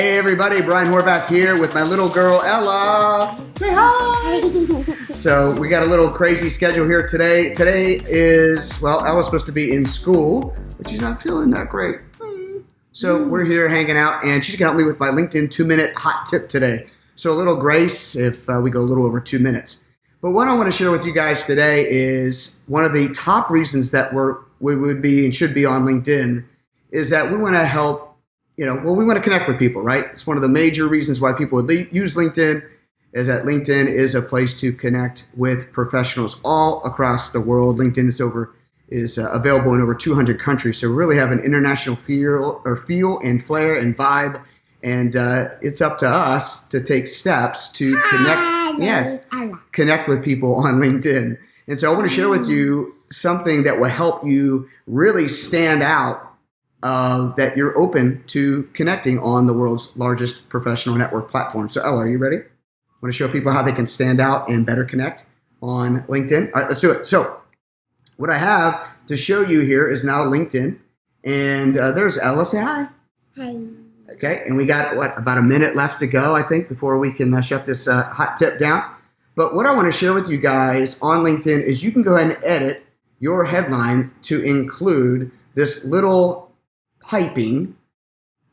Hey everybody, Brian Horvath here with my little girl Ella. Say hi. So we got a little crazy schedule here today. Today is, well, Ella's supposed to be in school, but she's not feeling that great. So we're here hanging out, and she's gonna help me with my LinkedIn 2-minute hot tip today. So a little grace if we go a little over 2 minutes. But what I want to share with you guys today is one of the top reasons that we would be and should be on LinkedIn is that we want to help, we want to connect with people, right? It's one of the major reasons why people would use LinkedIn is that LinkedIn is a place to connect with professionals all across the world. LinkedIn is available in over 200 countries. So we really have an international feel and flair and vibe. And it's up to us to take steps to connect with people on LinkedIn. And so I want to share with you something that will help you really stand out, that you're open to connecting on the world's largest professional network platform. So Ella, are you ready? I want to show people how they can stand out and better connect on LinkedIn. All right, let's do it. So what I have to show you here is now LinkedIn. And there's Ella. Say hi. Hi. Okay, and we got, about a minute left to go, I think, before we can shut this hot tip down. But what I want to share with you guys on LinkedIn is you can go ahead and edit your headline to include this little piping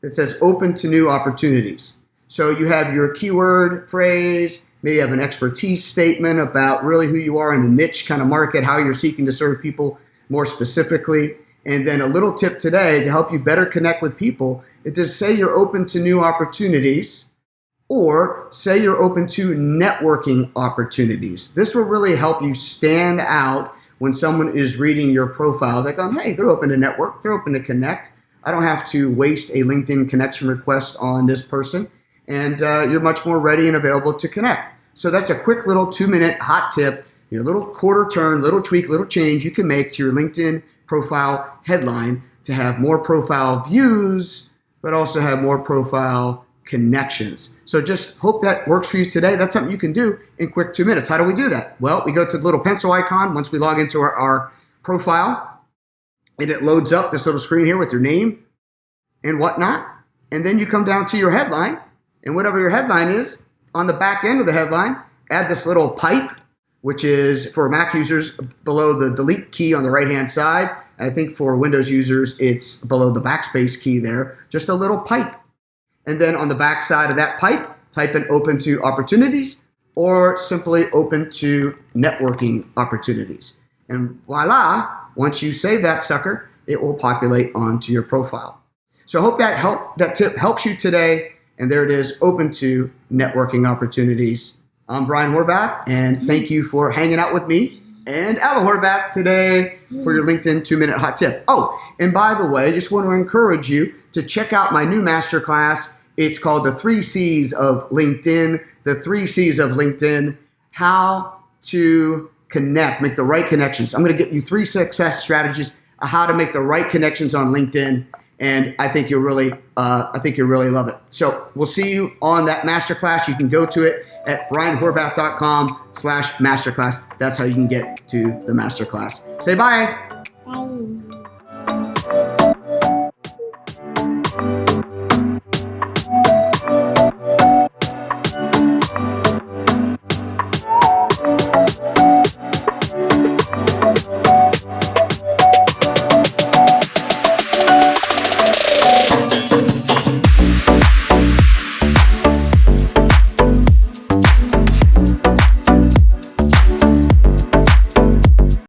that says open to new opportunities. So you have your keyword phrase, maybe you have an expertise statement about really who you are in a niche kind of market, how you're seeking to serve people more specifically. And then a little tip today to help you better connect with people is to say you're open to new opportunities or say you're open to networking opportunities. This will really help you stand out when someone is reading your profile. They're going, hey, they're open to network, they're open to connect. I don't have to waste a LinkedIn connection request on this person. And you're much more ready and available to connect. So that's a quick little 2-minute hot tip, your little quarter turn, little tweak, little change you can make to your LinkedIn profile headline to have more profile views, but also have more profile connections. So just hope that works for you today. That's something you can do in quick 2 minutes. How do we do that? Well, we go to the little pencil icon once we log into our profile, and it loads up this little screen here with your name and whatnot. And then you come down to your headline, and whatever your headline is, on the back end of the headline, add this little pipe, which is for Mac users below the delete key on the right-hand side. I think for Windows users, it's below the backspace key there, just a little pipe. And then on the back side of that pipe, type in open to opportunities or simply open to networking opportunities. And voila, once you save that sucker, it will populate onto your profile. So I hope that tip helps you today. And there it is, open to networking opportunities. I'm Brian Horvath, and thank you for hanging out with me and Ella Horvath today for your LinkedIn 2-minute hot tip. Oh, and by the way, I just want to encourage you to check out my new masterclass. It's called The 3 C's of LinkedIn. The 3 C's of LinkedIn, how to connect, make the right connections. I'm going to give you 3 success strategies of how to make the right connections on LinkedIn. And I think you'll really love it. So we'll see you on that masterclass. You can go to it at brianhorvath.com/masterclass. That's how you can get to the masterclass. Say bye.